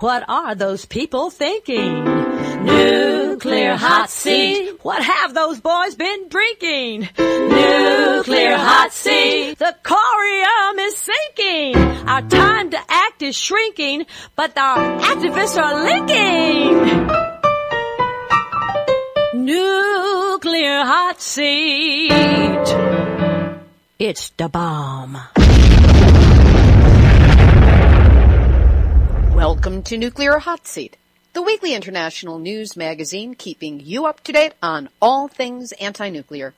What are those people thinking? Nuclear hot seat. What have those boys been drinking? Nuclear hot seat. The corium is sinking. Our time to act is shrinking, but our activists are linking. Nuclear hot seat. It's the bomb. Welcome to Nuclear Hot Seat, the weekly international news magazine keeping you up to date on all things anti-nuclear.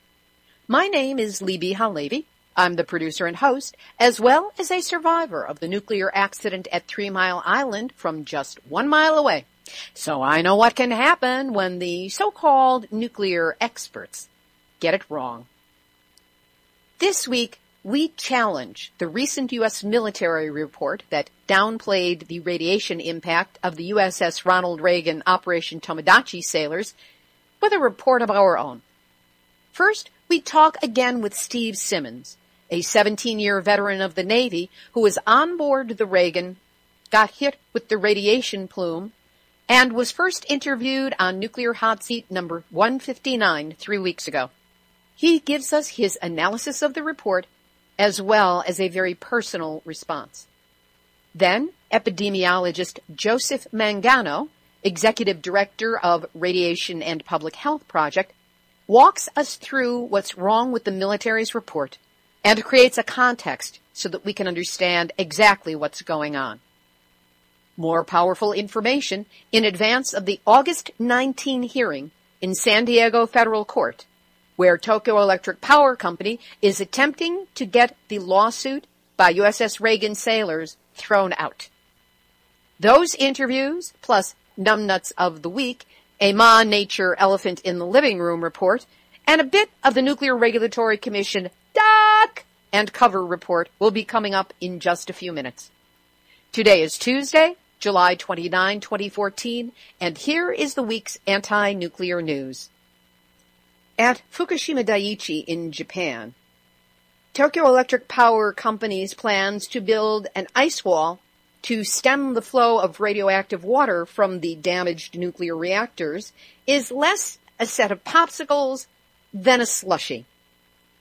My name is Libbe HaLevy. I'm the producer and host, as well as a survivor of the nuclear accident at 3 Mile Island from just 1 mile away. So I know what can happen when the so-called nuclear experts get it wrong. This week, we challenge the recent U.S. military report that downplayed the radiation impact of the USS Ronald Reagan Operation Tomodachi sailors with a report of our own. First, we talk again with Steve Simmons, a 17-year veteran of the Navy who was on board the Reagan, got hit with the radiation plume, and was first interviewed on Nuclear Hot Seat number 159 3 weeks ago. He gives us his analysis of the report as well as a very personal response. Then, epidemiologist Joseph Mangano, executive director of Radiation and Public Health Project, walks us through what's wrong with the military's report and creates a context so that we can understand exactly what's going on. More powerful information in advance of the August 19 hearing in San Diego Federal Court, where Tokyo Electric Power Company is attempting to get the lawsuit by USS Reagan sailors thrown out. Those interviews, plus Numbnuts of the Week, a Ma Nature Elephant in the Living Room report, and a bit of the Nuclear Regulatory Commission Duck and Cover report will be coming up in just a few minutes. Today is Tuesday, July 29, 2014, and here is the week's anti-nuclear news. At Fukushima Daiichi in Japan, Tokyo Electric Power Company's plans to build an ice wall to stem the flow of radioactive water from the damaged nuclear reactors is less a set of popsicles than a slushie.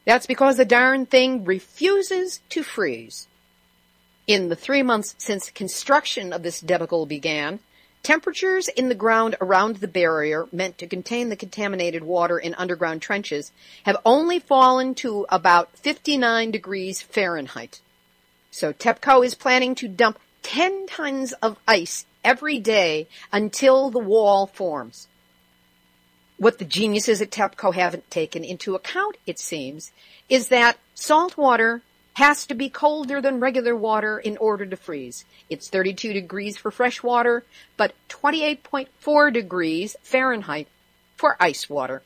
That's because the darn thing refuses to freeze. In the 3 months since construction of this debacle began, temperatures in the ground around the barrier meant to contain the contaminated water in underground trenches have only fallen to about 59 degrees Fahrenheit. So TEPCO is planning to dump 10 tons of ice every day until the wall forms. What the geniuses at TEPCO haven't taken into account, it seems, is that salt water has to be colder than regular water in order to freeze. It's 32 degrees for fresh water, but 28.4 degrees Fahrenheit for ice water.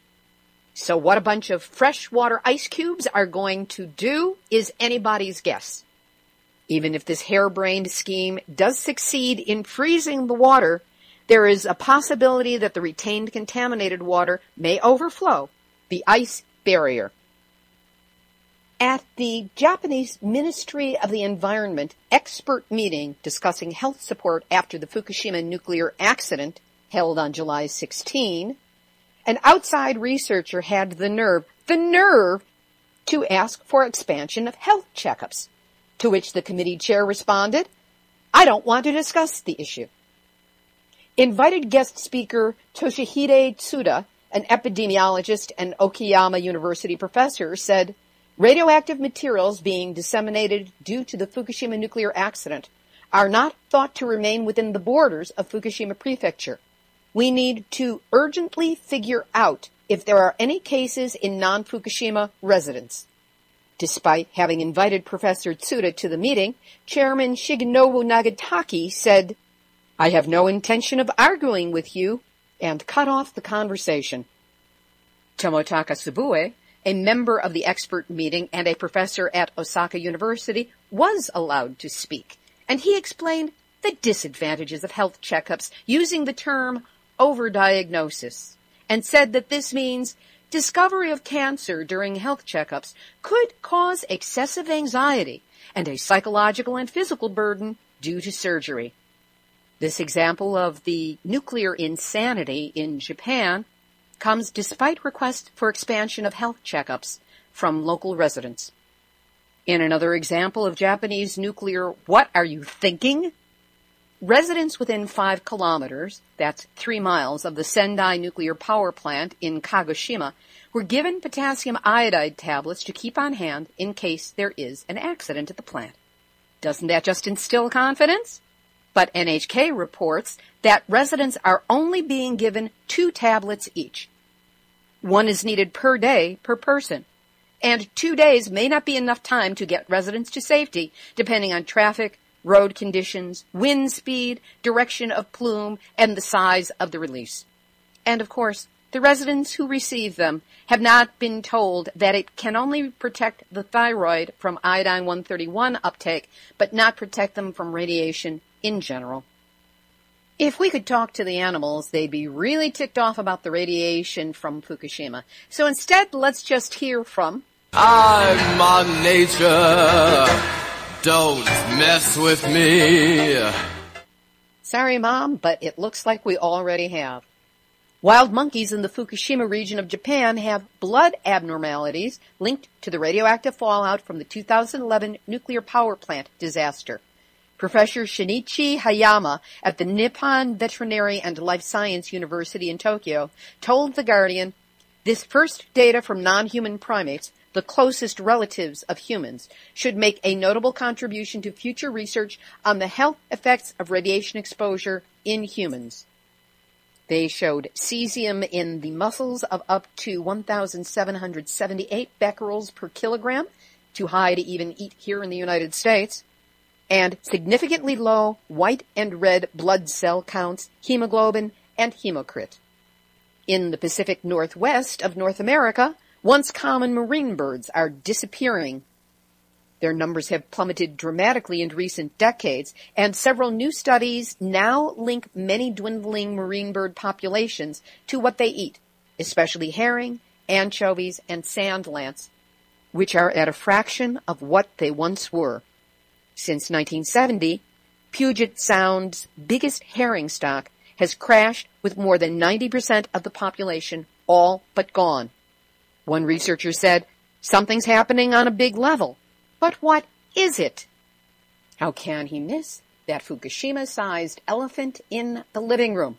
So what a bunch of freshwater ice cubes are going to do is anybody's guess. Even if this harebrained scheme does succeed in freezing the water, there is a possibility that the retained contaminated water may overflow the ice barrier. At the Japanese Ministry of the Environment expert meeting discussing health support after the Fukushima nuclear accident held on July 16, an outside researcher had the nerve to ask for expansion of health checkups, to which the committee chair responded, "I don't want to discuss the issue." Invited guest speaker Toshihide Tsuda, an epidemiologist and Okayama University professor, said, "Radioactive materials being disseminated due to the Fukushima nuclear accident are not thought to remain within the borders of Fukushima Prefecture. We need to urgently figure out if there are any cases in non-Fukushima residents." Despite having invited Professor Tsuda to the meeting, Chairman Shigenobu Nagatake said, "I have no intention of arguing with you," and cut off the conversation. Tomotaka Tsubue, a member of the expert meeting and a professor at Osaka University, was allowed to speak, and he explained the disadvantages of health checkups using the term overdiagnosis, and said that this means discovery of cancer during health checkups could cause excessive anxiety and a psychological and physical burden due to surgery. This example of the nuclear insanity in Japan comes despite requests for expansion of health checkups from local residents. In another example of Japanese nuclear what are you thinking? Residents within 5 kilometers, that's 3 miles, of the Sendai nuclear power plant in Kagoshima were given potassium iodide tablets to keep on hand in case there is an accident at the plant. Doesn't that just instill confidence? But NHK reports that residents are only being given 2 tablets each. 1 is needed per day per person. And 2 days may not be enough time to get residents to safety, depending on traffic, road conditions, wind speed, direction of plume, and the size of the release. And of course, the residents who receive them have not been told that it can only protect the thyroid from iodine-131 uptake, but not protect them from radiation in general. If we could talk to the animals, they'd be really ticked off about the radiation from Fukushima. So instead, let's just hear from... I'm on nature. Don't mess with me. Sorry, Mom, but it looks like we already have. Wild monkeys in the Fukushima region of Japan have blood abnormalities linked to the radioactive fallout from the 2011 nuclear power plant disaster. Professor Shinichi Hayama at the Nippon Veterinary and Life Science University in Tokyo told The Guardian, "This first data from non-human primates, the closest relatives of humans, should make a notable contribution to future research on the health effects of radiation exposure in humans." They showed cesium in the muscles of up to 1,778 becquerels per kilogram, too high to even eat here in the United States, and significantly low white and red blood cell counts, hemoglobin, and hemocrit. In the Pacific Northwest of North America, once common marine birds are disappearing. Their numbers have plummeted dramatically in recent decades, and several new studies now link many dwindling marine bird populations to what they eat, especially herring, anchovies, and sand lance, which are at a fraction of what they once were. Since 1970, Puget Sound's biggest herring stock has crashed with more than 90% of the population all but gone. One researcher said, "Something's happening on a big level. But what is it?" How can he miss that Fukushima-sized elephant in the living room?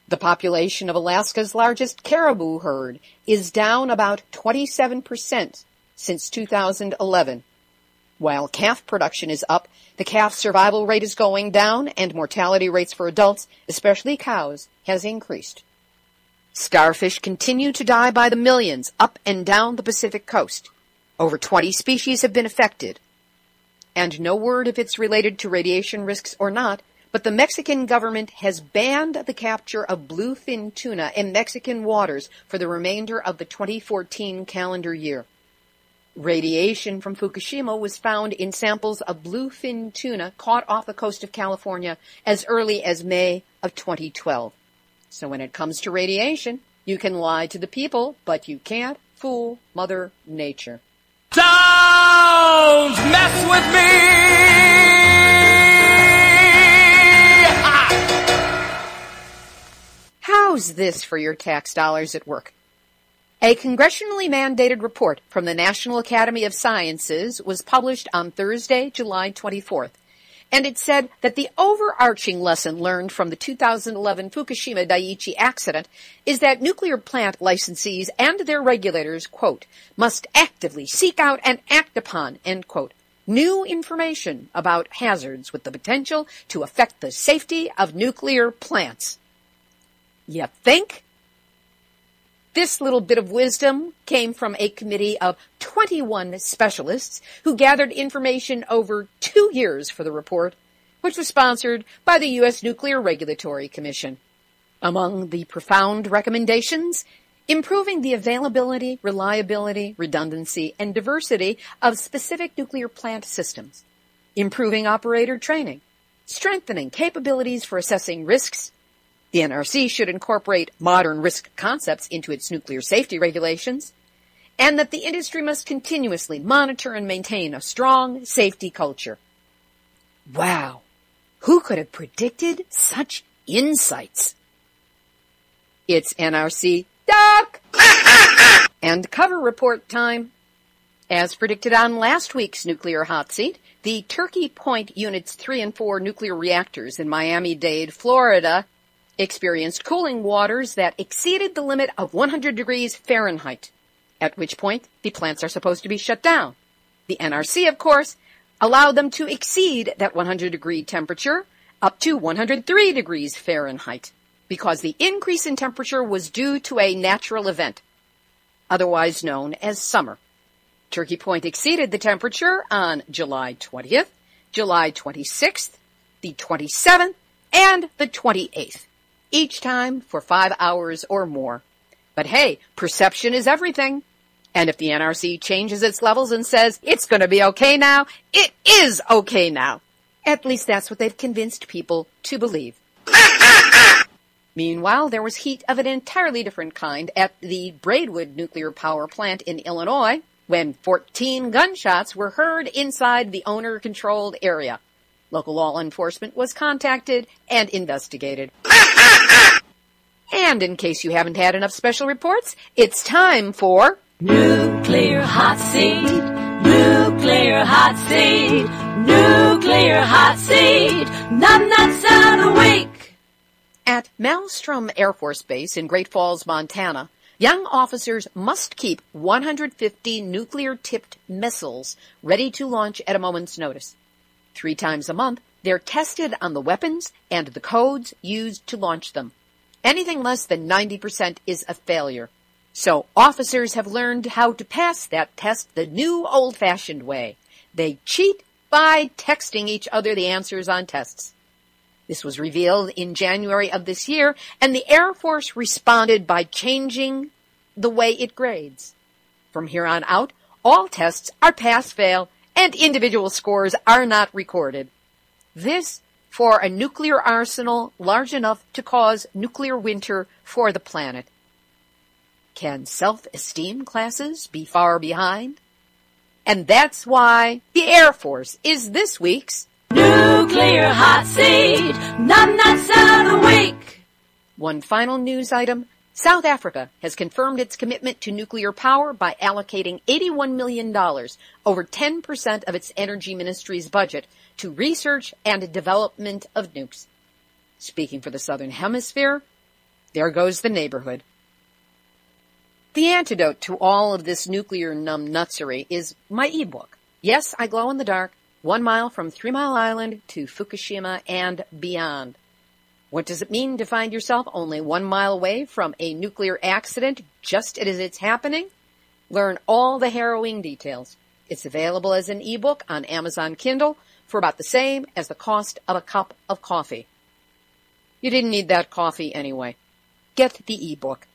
The population of Alaska's largest caribou herd is down about 27% since 2011. While calf production is up, the calf survival rate is going down, and mortality rates for adults, especially cows, has increased. Starfish continue to die by the millions up and down the Pacific coast. Over 20 species have been affected. And no word if it's related to radiation risks or not, but the Mexican government has banned the capture of bluefin tuna in Mexican waters for the remainder of the 2014 calendar year. Radiation from Fukushima was found in samples of bluefin tuna caught off the coast of California as early as May of 2012. So when it comes to radiation, you can lie to the people, but you can't fool Mother Nature. Don't mess with me! How's this for your tax dollars at work? A congressionally mandated report from the National Academy of Sciences was published on Thursday, July 24th, and it said that the overarching lesson learned from the 2011 Fukushima Daiichi accident is that nuclear plant licensees and their regulators, quote, must actively seek out and act upon, end quote, new information about hazards with the potential to affect the safety of nuclear plants. You think? This little bit of wisdom came from a committee of 21 specialists who gathered information over 2 years for the report, which was sponsored by the U.S. Nuclear Regulatory Commission. Among the profound recommendations, improving the availability, reliability, redundancy, and diversity of specific nuclear plant systems, improving operator training, strengthening capabilities for assessing risks. The NRC should incorporate modern risk concepts into its nuclear safety regulations, and that the industry must continuously monitor and maintain a strong safety culture. Wow. Who could have predicted such insights? It's NRC Duck and cover report time. As predicted on last week's Nuclear Hot Seat, the Turkey Point Units 3 and 4 nuclear reactors in Miami-Dade, Florida, experienced cooling waters that exceeded the limit of 100 degrees Fahrenheit, at which point the plants are supposed to be shut down. The NRC, of course, allowed them to exceed that 100-degree temperature up to 103 degrees Fahrenheit, because the increase in temperature was due to a natural event, otherwise known as summer. Turkey Point exceeded the temperature on July 20th, July 26th, the 27th, and the 28th, each time for 5 hours or more. But hey, perception is everything. And if the NRC changes its levels and says it's going to be okay now, it is okay now. At least that's what they've convinced people to believe. Meanwhile, there was heat of an entirely different kind at the Braidwood nuclear power plant in Illinois, when 14 gunshots were heard inside the owner-controlled area. Local law enforcement was contacted and investigated. And in case you haven't had enough special reports, it's time for Nuclear Hot Seat, Nuclear Hot Seat, Nuclear Hot Seat, numbnuts of the week. At Maelstrom Air Force Base in Great Falls, Montana, young officers must keep 150 nuclear-tipped missiles ready to launch at a moment's notice. 3 times a month, they're tested on the weapons and the codes used to launch them. Anything less than 90% is a failure. So officers have learned how to pass that test the new old-fashioned way. They cheat by texting each other the answers on tests. This was revealed in January of this year, and the Air Force responded by changing the way it grades. From here on out, all tests are pass-fail, and individual scores are not recorded. This for a nuclear arsenal large enough to cause nuclear winter for the planet. Can self-esteem classes be far behind? And that's why the Air Force is this week's Nuclear Hot Seat, numbnuts of the week. One final news item. South Africa has confirmed its commitment to nuclear power by allocating $81 million, over 10% of its energy ministry's budget, to research and development of nukes. Speaking for the Southern Hemisphere, there goes the neighborhood. The antidote to all of this nuclear numbnutsery is my ebook. Yes, I glow in the dark, 1 mile from 3 Mile Island to Fukushima and beyond. What does it mean to find yourself only 1 mile away from a nuclear accident just as it's happening? Learn all the harrowing details. It's available as an ebook on Amazon Kindle for about the same as the cost of a cup of coffee. You didn't need that coffee anyway. Get the ebook.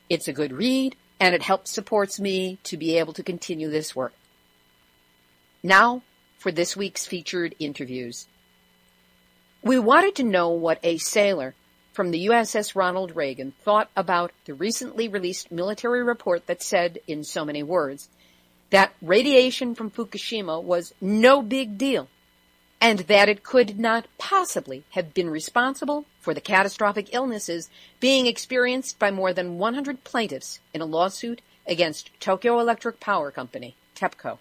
It's a good read, and it helps supports me to be able to continue this work. Now, for this week's featured interviews. We wanted to know what a sailor from the USS Ronald Reagan thought about the recently released military report that said, in so many words, that radiation from Fukushima was no big deal, and that it could not possibly have been responsible for the catastrophic illnesses being experienced by more than 100 plaintiffs in a lawsuit against Tokyo Electric Power Company, TEPCO.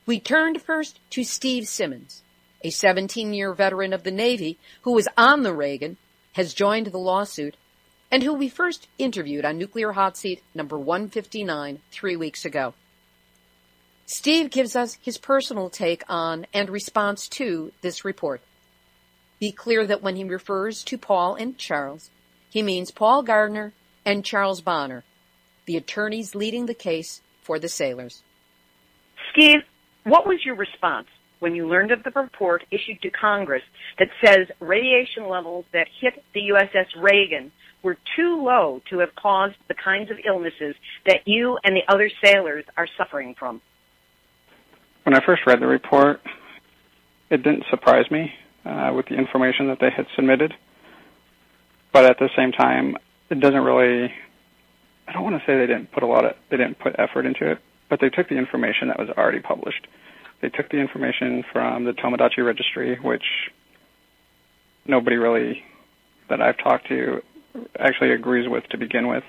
We turned first to Steve Simmons, a 17-year veteran of the Navy who was on the Reagan, has joined the lawsuit, and who we first interviewed on Nuclear Hot Seat number 159 3 weeks ago. Steve gives us his personal take on and response to this report. Be clear that when he refers to Paul and Charles, he means Paul Gardner and Charles Bonner, the attorneys leading the case for the sailors. Steve, what was your response when you learned of the report issued to Congress that says radiation levels that hit the USS Reagan were too low to have caused the kinds of illnesses that you and the other sailors are suffering from? When I first read the report, it didn't surprise me with the information that they had submitted. But at the same time, it doesn't really, I don't want to say they didn't put effort into it, but they took the information that was already published. They took the information from the Tomodachi Registry, which nobody really that I've talked to actually agrees with to begin with.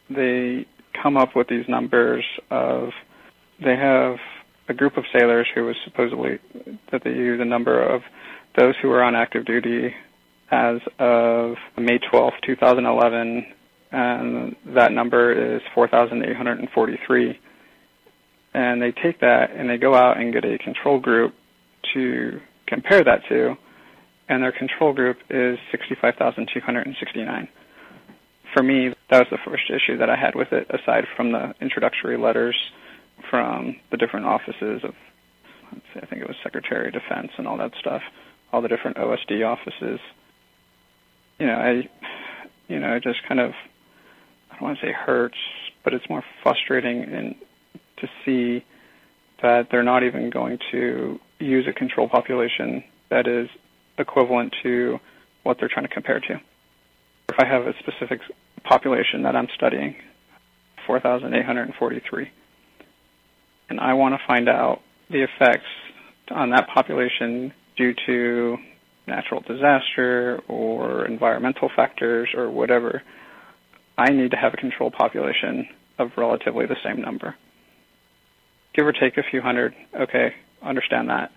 They come up with these numbers of, they have a group of sailors who was supposedly, that they use a number of those who were on active duty as of May 12th, 2011, and that number is 4,843. And they take that and they go out and get a control group to compare that to, and their control group is 65,269. For me, that was the first issue that I had with it, aside from the introductory letters from the different offices of, let's see, I think it was Secretary of Defense and all that stuff, all the different OSD offices. It just kind of, I don't want to say hurts, but it's more frustrating to see that they're not even going to use a control population that is equivalent to what they're trying to compare to. If I have a specific population that I'm studying, 4,843, and I want to find out the effects on that population due to natural disaster or environmental factors or whatever, I need to have a control population of relatively the same number. Give or take a few hundred, okay, understand that.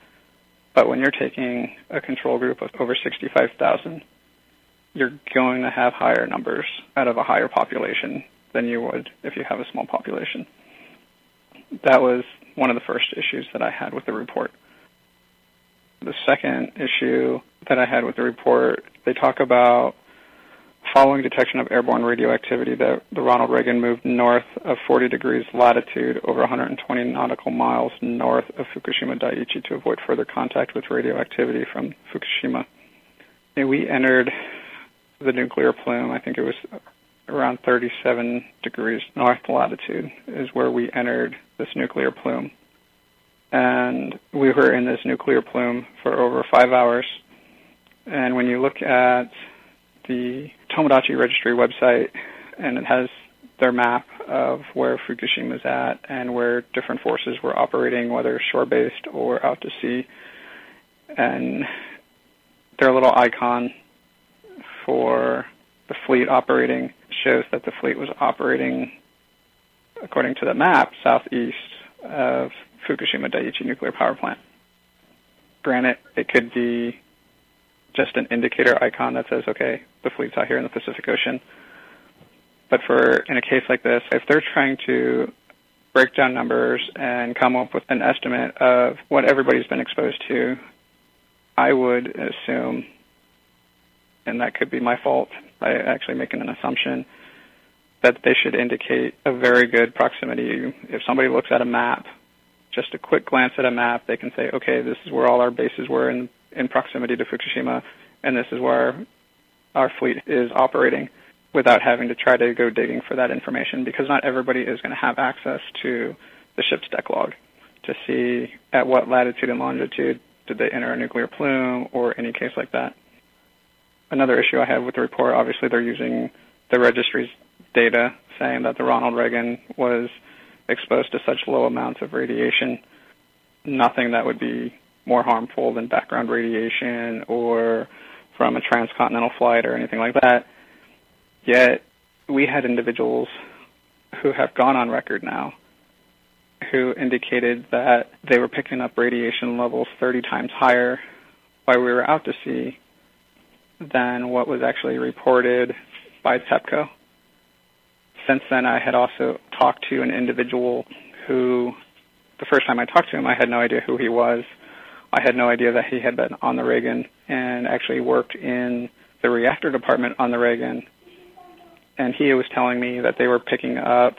But when you're taking a control group of over 65,000, you're going to have higher numbers out of a higher population than you would if you have a small population. That was one of the first issues that I had with the report. The second issue that I had with the report, they talk about following detection of airborne radioactivity that the Ronald Reagan moved north of 40 degrees latitude over 120 nautical miles north of Fukushima Daiichi to avoid further contact with radioactivity from Fukushima. And we entered the nuclear plume, I think it was around 37 degrees north latitude is where we entered this nuclear plume. And we were in this nuclear plume for over 5 hours. And when you look at the Tomodachi Registry website, and it has their map of where Fukushima is at and where different forces were operating, whether shore-based or out to sea, and their little icon for the fleet operating shows that the fleet was operating, according to the map, southeast of Fukushima Daiichi nuclear power plant. Granted, it could be just an indicator icon that says, okay, the fleet's out here in the Pacific Ocean. But in a case like this, if they're trying to break down numbers and come up with an estimate of what everybody's been exposed to, I would assume, and that could be my fault by actually making an assumption, that they should indicate a very good proximity. If somebody looks at a map, just a quick glance at a map, they can say, okay, this is where all our bases were in proximity to Fukushima, and this is where our fleet is operating, without having to try to go digging for that information, because not everybody is going to have access to the ship's deck log to see at what latitude and longitude did they enter a nuclear plume or any case like that. Another issue I have with the report, obviously they're using the registry's data saying that the Ronald Reagan was exposed to such low amounts of radiation, nothing that would be more harmful than background radiation or from a transcontinental flight or anything like that. Yet we had individuals who have gone on record now who indicated that they were picking up radiation levels 30 times higher while we were out to sea than what was actually reported by TEPCO. Since then, I had also talked to an individual who, the first time I talked to him, I had no idea who he was. I had no idea that he had been on the Reagan and actually worked in the reactor department on the Reagan. And he was telling me that they were picking up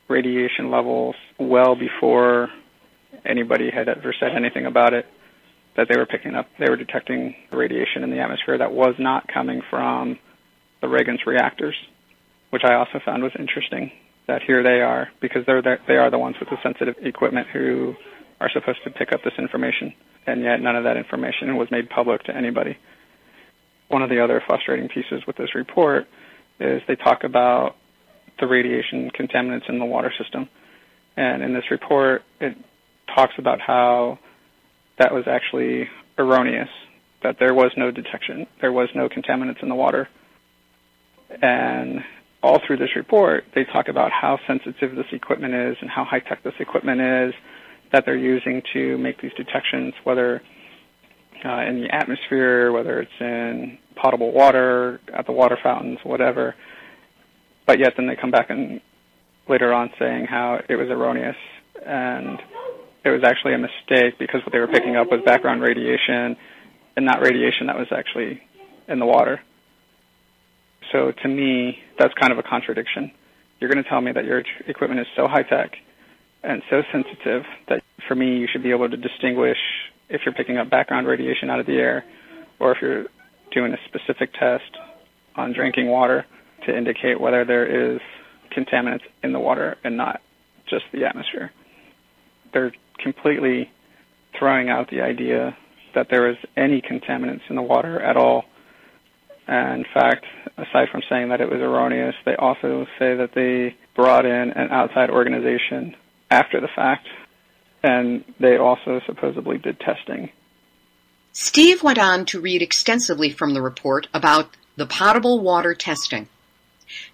radiation levels well before anybody had ever said anything about it, that they were detecting radiation in the atmosphere that was not coming from the Reagan's reactors, which I also found was interesting, that here they are, because they are the ones with the sensitive equipment who are supposed to pick up this information, and yet none of that information was made public to anybody. One of the other frustrating pieces with this report is they talk about the radiation contaminants in the water system. And in this report, it talks about how that was actually erroneous, that there was no detection, there was no contaminants in the water. And all through this report, they talk about how sensitive this equipment is and how high-tech this equipment is that they're using to make these detections, whether in the atmosphere, whether it's in potable water, at the water fountains, whatever. But yet then they come back and later on saying how it was erroneous and it was actually a mistake because what they were picking up was background radiation and not radiation that was actually in the water. So to me, that's kind of a contradiction. You're going to tell me that your equipment is so high-tech and so sensitive that for me you should be able to distinguish if you're picking up background radiation out of the air or if you're doing a specific test on drinking water to indicate whether there is contaminants in the water and not just the atmosphere. They're completely throwing out the idea that there is any contaminants in the water at all. And in fact, aside from saying that it was erroneous, they also say that they brought in an outside organization after the fact, and they also supposedly did testing. Steve went on to read extensively from the report about the potable water testing.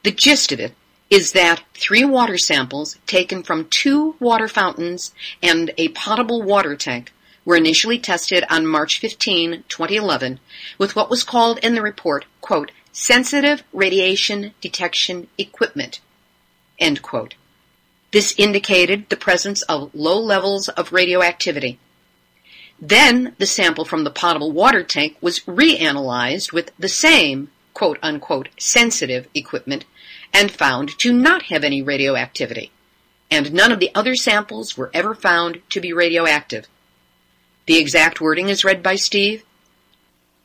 The gist of it is that 3 water samples taken from 2 water fountains and a potable water tank were initially tested on March 15, 2011, with what was called in the report, quote, sensitive radiation detection equipment, end quote. This indicated the presence of low levels of radioactivity. Then the sample from the potable water tank was reanalyzed with the same, quote-unquote, sensitive equipment and found to not have any radioactivity, and none of the other samples were ever found to be radioactive. The exact wording is read by Steve.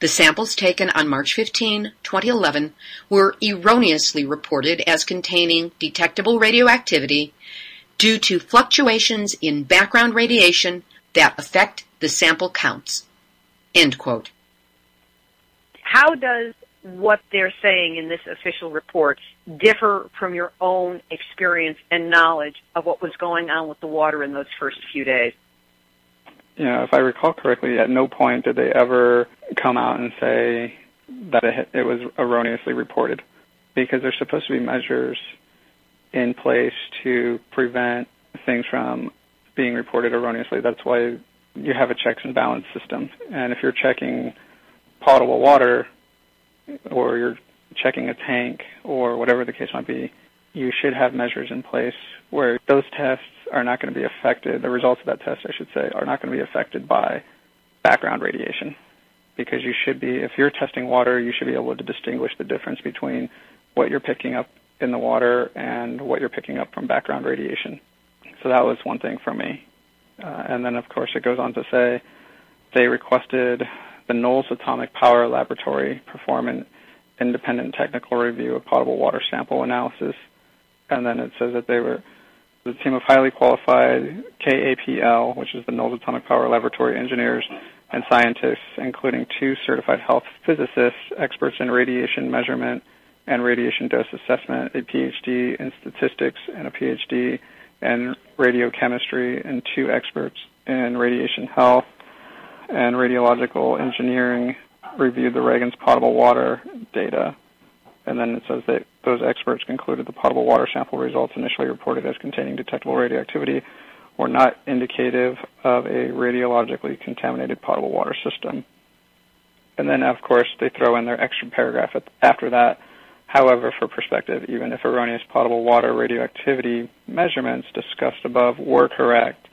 The samples taken on March 15, 2011 were erroneously reported as containing detectable radioactivity due to fluctuations in background radiation that affect the sample counts, end quote. How does what they're saying in this official report differ from your own experience and knowledge of what was going on with the water in those first few days? You know, if I recall correctly, at no point did they ever come out and say that it was erroneously reported, because there's supposed to be measures in place to prevent things from being reported erroneously. That's why you have a checks and balance system. And if you're checking potable water or you're checking a tank or whatever the case might be, you should have measures in place where those tests are not going to be affected, the results of that test, I should say, are not going to be affected by background radiation. Because you should be, if you're testing water, you should be able to distinguish the difference between what you're picking up in the water and what you're picking up from background radiation. So that was one thing for me. And then, of course, it goes on to say they requested the Knowles Atomic Power Laboratory perform an independent technical review of potable water sample analysis. And then it says that they were the team of highly qualified KAPL, which is the Knowles Atomic Power Laboratory engineers and scientists, including 2 certified health physicists, experts in radiation measurement and radiation dose assessment, a PhD in statistics and a PhD in radiochemistry, and 2 experts in radiation health and radiological engineering, reviewed the Reagan's potable water data. And then it says that those experts concluded the potable water sample results initially reported as containing detectable radioactivity were not indicative of a radiologically contaminated potable water system. And then, of course, they throw in their extra paragraph after that. However, for perspective, even if erroneous potable water radioactivity measurements discussed above were correct,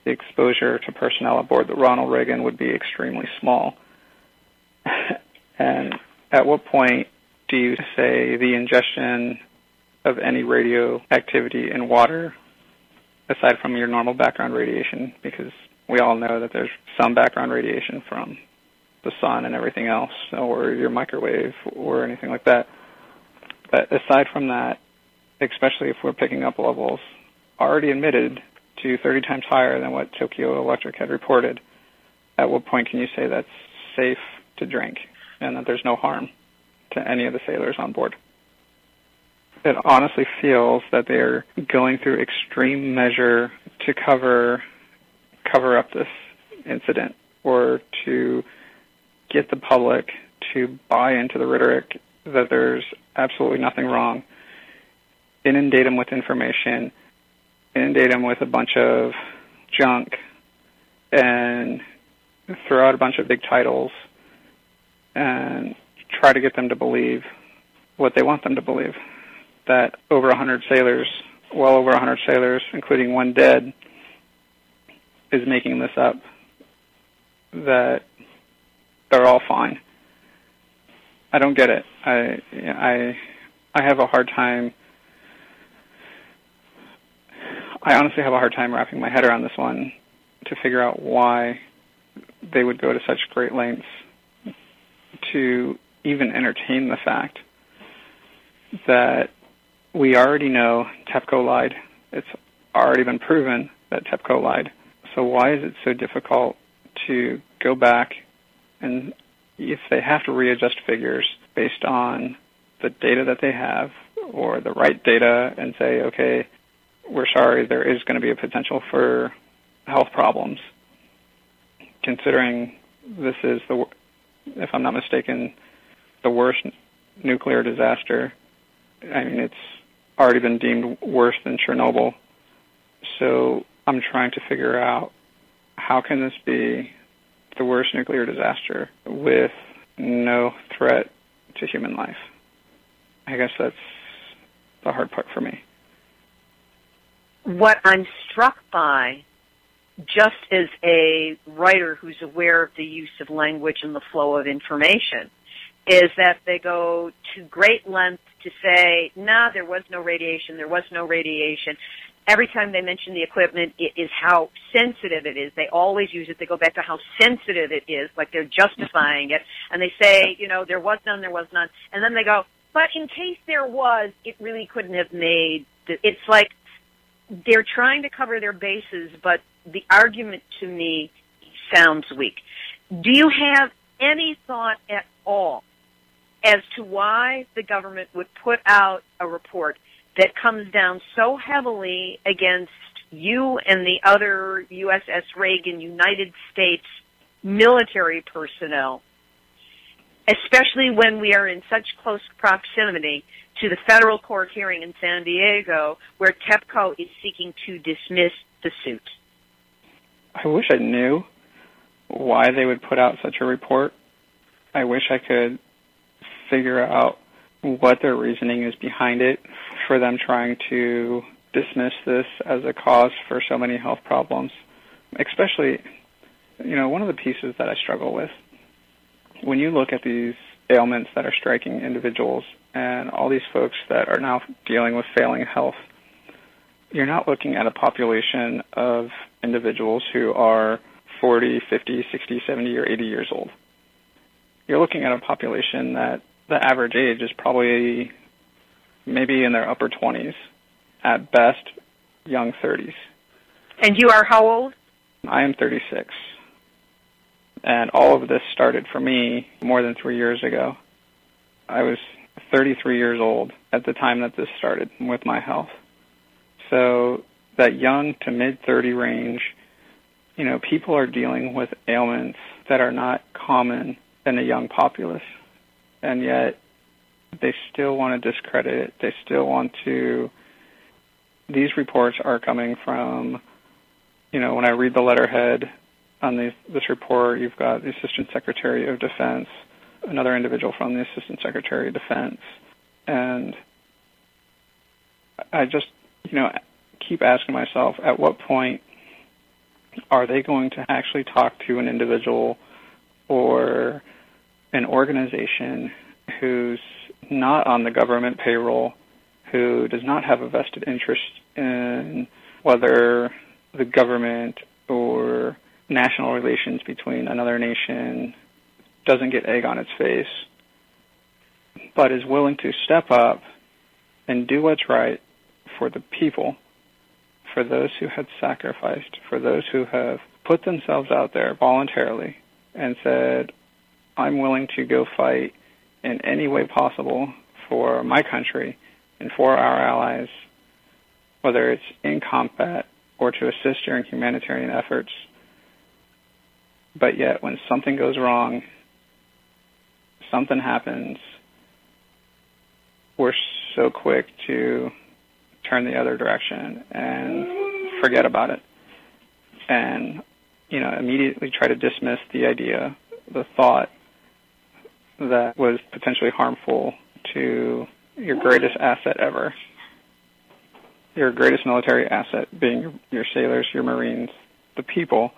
the exposure to personnel aboard the Ronald Reagan would be extremely small. And at what point do you say the ingestion of any radioactivity in water, aside from your normal background radiation, because we all know that there's some background radiation from the sun and everything else, or your microwave or anything like that. But aside from that, especially if we're picking up levels already admitted to 30 times higher than what Tokyo Electric had reported, at what point can you say that's safe to drink and that there's no harm to any of the sailors on board? It honestly feels that they're going through extreme measure to cover up this incident, or to get the public to buy into the rhetoric that there's absolutely nothing wrong, inundate them with information, inundate them with a bunch of junk, and throw out a bunch of big titles and try to get them to believe what they want them to believe, that over 100 sailors, well over 100 sailors, including one dead, is making this up, that they're all fine. I don't get it. I have a hard time. I honestly have a hard time wrapping my head around this one to figure out why they would go to such great lengths to even entertain the fact that we already know TEPCO lied. It's already been proven that TEPCO lied. So why is it so difficult to go back and, if they have to readjust figures based on the data that they have or the right data, and say, okay, we're sorry, there is going to be a potential for health problems, considering this is, if I'm not mistaken, the worst nuclear disaster. I mean, it's already been deemed worse than Chernobyl. So I'm trying to figure out, how can this be the worst nuclear disaster with no threat to human life? I guess that's the hard part for me. What I'm struck by, just as a writer who's aware of the use of language and the flow of information, is that they go to great lengths to say, nah, there was no radiation, there was no radiation. Every time they mention the equipment, it is how sensitive it is. They always use it. They go back to how sensitive it is, like they're justifying it. And they say, there was none, there was none. And then they go, but in case there was, it really couldn't have made. It's like they're trying to cover their bases, but the argument to me sounds weak. Do you have any thought at all as to why the government would put out a report that comes down so heavily against you and the other USS Reagan United States military personnel, especially when we are in such close proximity to the federal court hearing in San Diego where TEPCO is seeking to dismiss the suit? I wish I knew why they would put out such a report. I wish I could figure out what their reasoning is behind it for them trying to dismiss this as a cause for so many health problems. Especially, one of the pieces that I struggle with, when you look at these ailments that are striking individuals and all these folks that are now dealing with failing health, you're not looking at a population of individuals who are 40, 50, 60, 70, or 80 years old. You're looking at a population that the average age is probably maybe in their upper 20s, at best, young 30s. And you are how old? I am 36. And all of this started for me more than 3 years ago. I was 33 years old at the time that this started with my health. So that young to mid-30 range, people are dealing with ailments that are not common in a young populace. And yet they still want to discredit it. They still want to. These reports are coming from, when I read the letterhead on this report, you've got the Assistant Secretary of Defense, another individual from the Assistant Secretary of Defense. And I just, keep asking myself, at what point are they going to actually talk to an individual or an organization who's not on the government payroll, who does not have a vested interest in whether the government or national relations between another nation doesn't get egg on its face, but is willing to step up and do what's right for the people, for those who had sacrificed, for those who have put themselves out there voluntarily and said, I'm willing to go fight in any way possible for my country and for our allies, whether it's in combat or to assist during humanitarian efforts. But yet, when something goes wrong, something happens, we're so quick to turn the other direction and forget about it. And, immediately try to dismiss the idea, the thought that was potentially harmful to your greatest asset ever. Your greatest military asset being your sailors, your Marines, the people.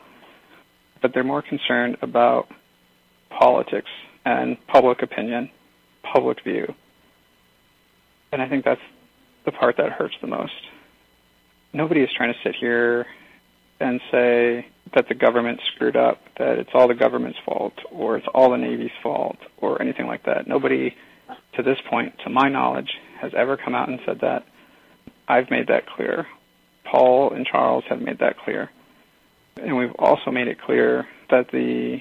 But they're more concerned about politics and public opinion, public view. And I think that's the part that hurts the most. Nobody is trying to sit here and say that the government screwed up, that it's all the government's fault, or it's all the Navy's fault, or anything like that. Nobody, to this point, to my knowledge, has ever come out and said that. I've made that clear. Paul and Charles have made that clear. And we've also made it clear that the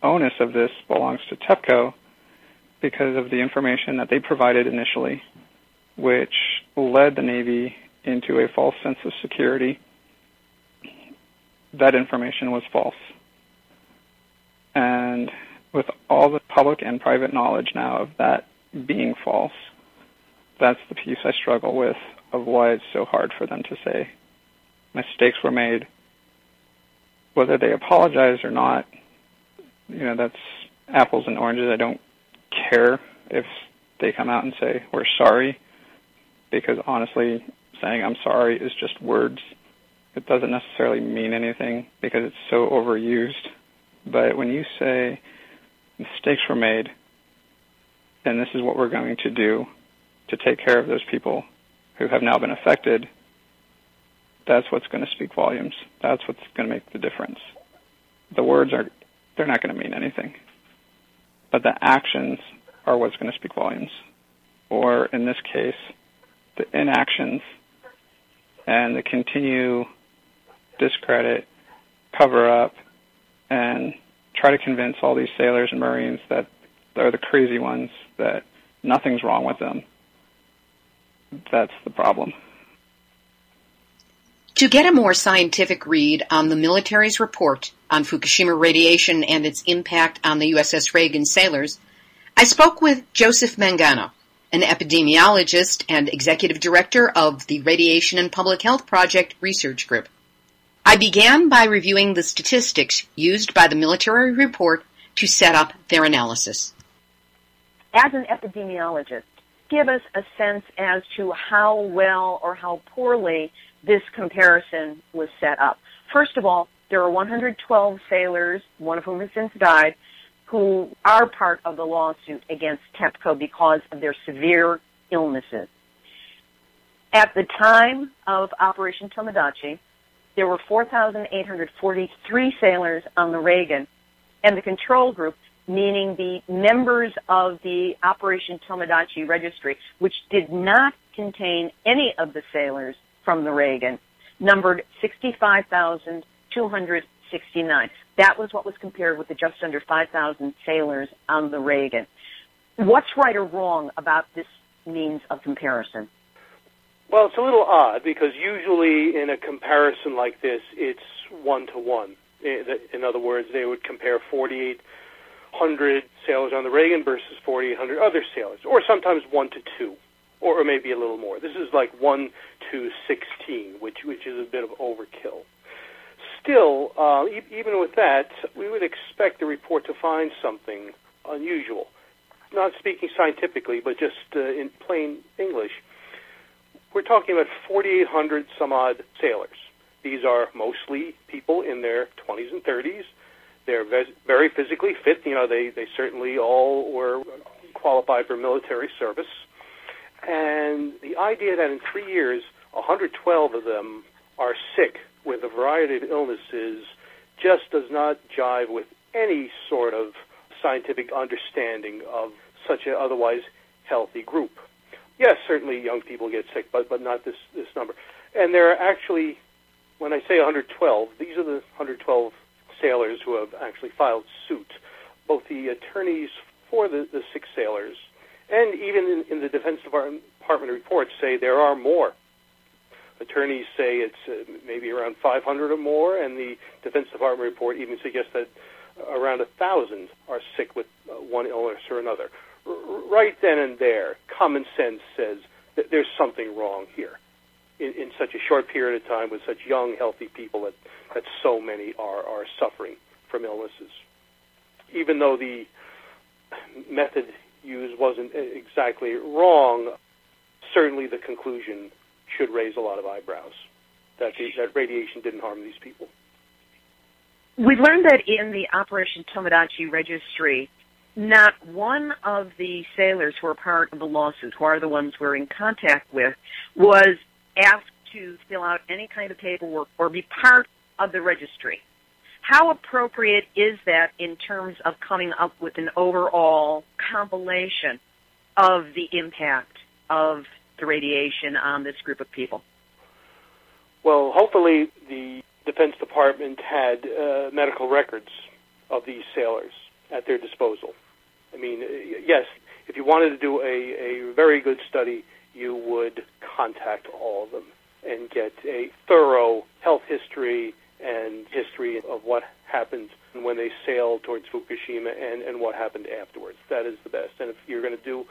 onus of this belongs to TEPCO because of the information that they provided initially, which led the Navy into a false sense of security. That information was false. And with all the public and private knowledge now of that being false, that's the piece I struggle with of why it's so hard for them to say mistakes were made. Whether they apologize or not, that's apples and oranges. I don't care if they come out and say, we're sorry, because honestly, saying I'm sorry is just words. It doesn't necessarily mean anything because it's so overused. But when you say mistakes were made and this is what we're going to do to take care of those people who have now been affected, that's what's going to speak volumes. That's what's going to make the difference. The words they're not going to mean anything. But the actions are what's going to speak volumes. Or in this case, the inactions and the continue discredit, cover up, and try to convince all these sailors and Marines that they're the crazy ones, that nothing's wrong with them. That's the problem. To get a more scientific read on the military's report on Fukushima radiation and its impact on the USS Reagan sailors, I spoke with Joseph Mangano, an epidemiologist and executive director of the Radiation and Public Health Project Research Group. I began by reviewing the statistics used by the military report to set up their analysis. As an epidemiologist, give us a sense as to how well or how poorly this comparison was set up. First of all, there are 112 sailors, one of whom has since died, who are part of the lawsuit against TEPCO because of their severe illnesses. At the time of Operation Tomodachi, there were 4,843 sailors on the Reagan, and the control group, meaning the members of the Operation Tomodachi registry, which did not contain any of the sailors from the Reagan, numbered 65,269. That was what was compared with the just under 5,000 sailors on the Reagan. What's right or wrong about this means of comparison? Well, it's a little odd because usually in a comparison like this, it's one-to-one. In other words, they would compare 4,800 sailors on the Reagan versus 4,800 other sailors, or sometimes 1-to-2, or maybe a little more. This is like 1-to-16, which is a bit of overkill. Still, even with that, we would expect the report to find something unusual. Not speaking scientifically, but just in plain English. We're talking about 4,800 some odd sailors. These are mostly people in their 20s and 30s. They're very physically fit. They certainly all were qualified for military service. And the idea that in 3 years, 112 of them are sick with a variety of illnesses just does not jive with any sort of scientific understanding of such an otherwise healthy group. Yes, certainly young people get sick, but not this number. And there are actually, when I say 112, these are the 112 sailors who have actually filed suit. Both the attorneys for the sick sailors and even in the Defense Department reports say there are more. Attorneys say it's maybe around 500 or more, and the Defense Department report even suggests that around 1,000 are sick with one illness or another. Right then and there, common sense says that there's something wrong here in such a short period of time with such young, healthy people that so many are suffering from illnesses. Even though the method used wasn't exactly wrong, certainly the conclusion should raise a lot of eyebrows, that radiation didn't harm these people. We learned that in the Operation Tomodachi registry, not one of the sailors who are part of the lawsuit, who are the ones we're in contact with, was asked to fill out any kind of paperwork or be part of the registry. How appropriate is that in terms of coming up with an overall compilation of the impact of the radiation on this group of people? Well, hopefully the Defense Department had medical records of these sailors at their disposal. I mean, yes, if you wanted to do a very good study, you would contact all of them and get a thorough health history and history of what happened when they sailed towards Fukushima and what happened afterwards. That is the best. And if you're going to do,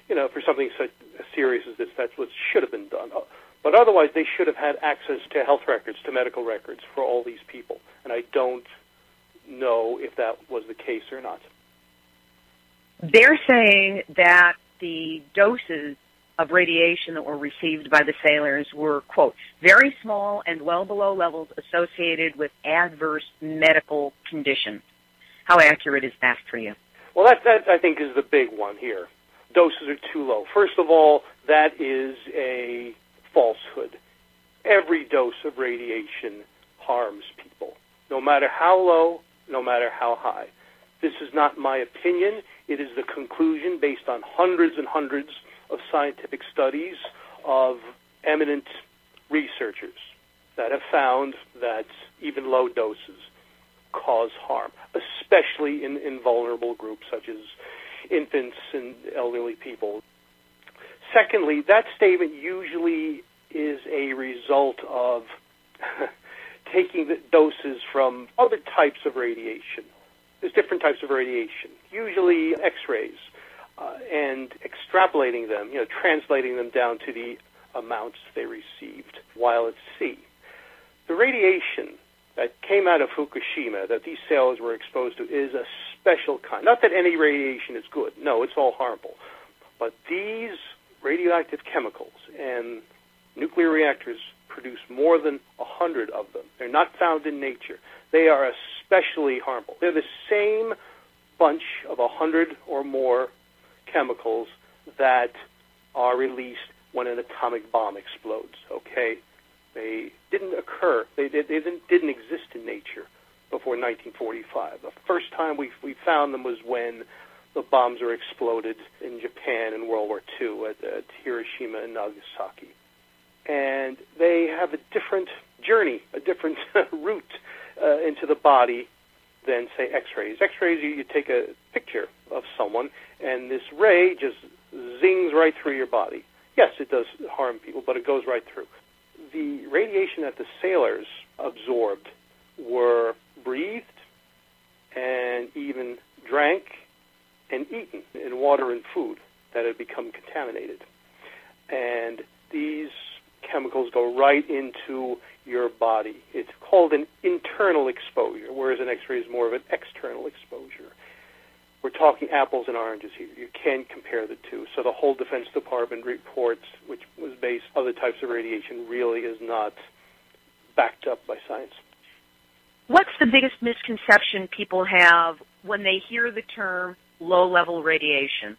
for something such serious as this, that's what should have been done. But otherwise, they should have had access to health records, to medical records for all these people. And I don't know if that was the case or not. They're saying that the doses of radiation that were received by the sailors were, quote, very small and well below levels associated with adverse medical conditions. How accurate is that for you? Well, that I think is the big one here. Doses are too low. First of all, that is a falsehood. Every dose of radiation harms people, no matter how low, no matter how high. This is not my opinion. It is the conclusion based on hundreds and hundreds of scientific studies of eminent researchers that have found that even low doses cause harm, especially in vulnerable groups such as infants and elderly people. Secondly, that statement usually is a result of taking the doses from other types of radiation. There's different types of radiation, usually X-rays, and extrapolating them, translating them down to the amounts they received while at sea. The radiation that came out of Fukushima that these sailors were exposed to is a special kind. Not that any radiation is good. No, it's all harmful. But these radioactive chemicals and nuclear reactors produce more than 100 of them. They're not found in nature. They are especially harmful. They're the same bunch of 100 or more chemicals that are released when an atomic bomb explodes, okay? They didn't occur. They didn't exist in nature before 1945. The first time we found them was when the bombs were exploded in Japan in World War II at Hiroshima and Nagasaki. And they have a different journey, a different route into the body than, say, X-rays. X-rays, you take a picture of someone, and this ray just zings right through your body. Yes, it does harm people, but it goes right through. The radiation that the sailors absorbed were breathed and even drank and eaten in water and food that had become contaminated. And these chemicals go right into your body. It's called an internal exposure, whereas an X-ray is more of an external exposure. We're talking apples and oranges here. You can't compare the two. So the whole Defense Department reports, which was based on other types of radiation, really is not backed up by science. What's the biggest misconception people have when they hear the term low-level radiation?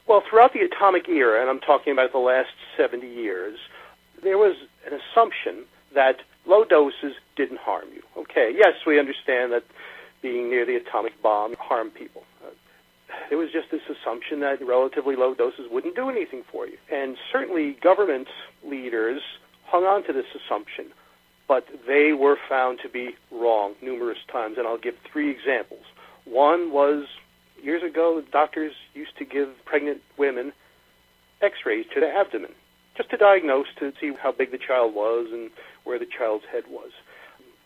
Well, throughout the atomic era, and I'm talking about the last 70 years, there was an assumption that low doses didn't harm you. Okay, yes, we understand that being near the atomic bomb harmed people. There was just this assumption that relatively low doses wouldn't do anything for you. And certainly government leaders hung on to this assumption, but they were found to be wrong numerous times, and I'll give 3 examples. One was, years ago, doctors used to give pregnant women X-rays to the abdomen, just to diagnose, to see how big the child was and where the child's head was.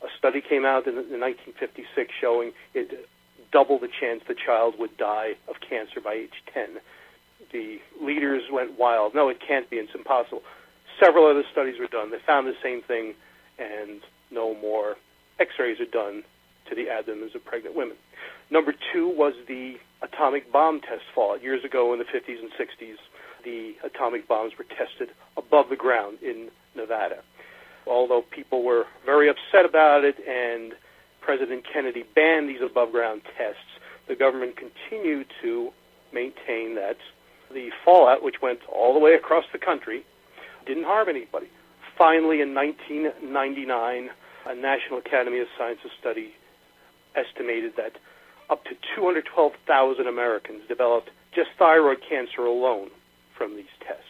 A study came out in 1956 showing it doubled the chance the child would die of cancer by age 10. The leaders went wild. No, it can't be. It's impossible. Several other studies were done. They found the same thing, and no more X-rays are done to the abdomens of pregnant women. Number two was the atomic bomb test fallout. Years ago in the 50s and 60s, the atomic bombs were tested above the ground in Nevada. Although people were very upset about it and President Kennedy banned these above-ground tests, the government continued to maintain that the fallout, which went all the way across the country, didn't harm anybody. Finally, in 1999, a National Academy of Sciences study estimated that up to 212,000 Americans developed just thyroid cancer alone from these tests.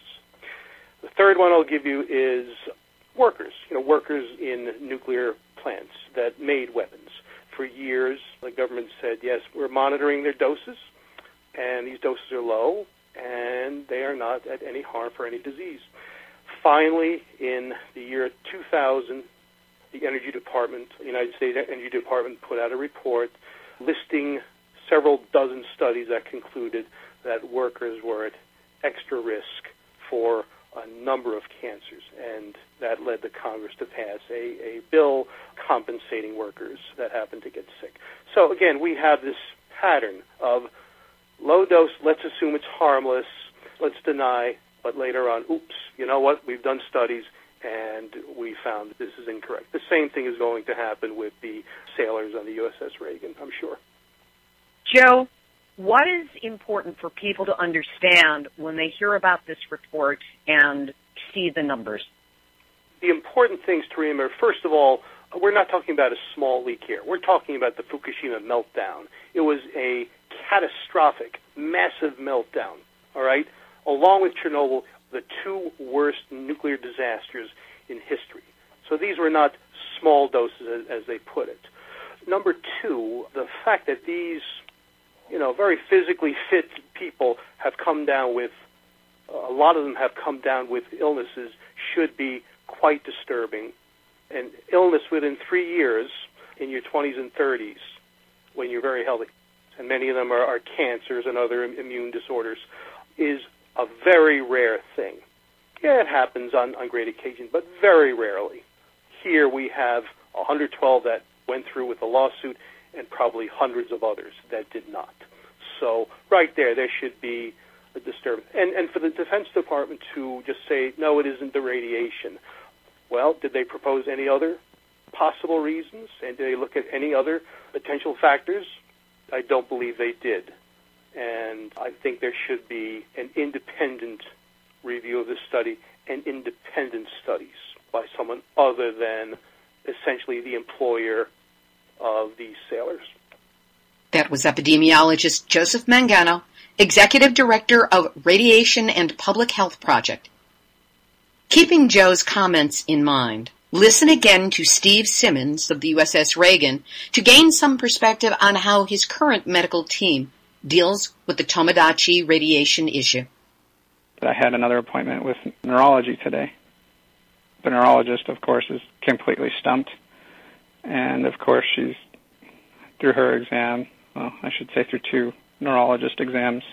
The third one I'll give you is workers, workers in nuclear plants that made weapons. For years, the government said, yes, we're monitoring their doses, and these doses are low, and they are not at any harm for any disease. Finally, in the year 2000, the Energy Department, the United States Energy Department, put out a report listing several dozen studies that concluded that workers were at extra risk for a number of cancers, and that led the Congress to pass a bill compensating workers that happened to get sick. So again, we have this pattern of low dose, let's assume it's harmless, let's deny, but later on, oops, you know what, we've done studies and we found that this is incorrect. The same thing is going to happen with the sailors on the USS Reagan, I'm sure. Joe, what is important for people to understand when they hear about this report and see the numbers? The important things to remember, first of all, we're not talking about a small leak here. We're talking about the Fukushima meltdown. It was a catastrophic, massive meltdown, all right? Along with Chernobyl, the two worst nuclear disasters in history. So these were not small doses, as they put it. Number two, the fact that these, very physically fit people have come down with, a lot of them have come down with illnesses should be quite disturbing. And illness within 3 years in your 20s and 30s when you're very healthy, and many of them are cancers and other immune disorders, is a very rare thing. Yeah, it happens on great occasion, but very rarely. Here we have 112 that went through with a lawsuit and probably hundreds of others that did not. So right there should be a disturbance. And for the Defense Department to just say, no, it isn't the radiation. Well, did they propose any other possible reasons? And did they look at any other potential factors? I don't believe they did. And I think there should be an independent review of this study and independent studies by someone other than essentially the employer of these sailors. That was epidemiologist Joseph Mangano, Executive Director of Radiation and Public Health Project. Keeping Joe's comments in mind, listen again to Steve Simmons of the USS Reagan to gain some perspective on how his current medical team deals with the Tomodachi radiation issue. I had another appointment with neurology today. The neurologist, of course, is completely stumped. And, of course, she's, through her exam, well, I should say through two neurologist exams,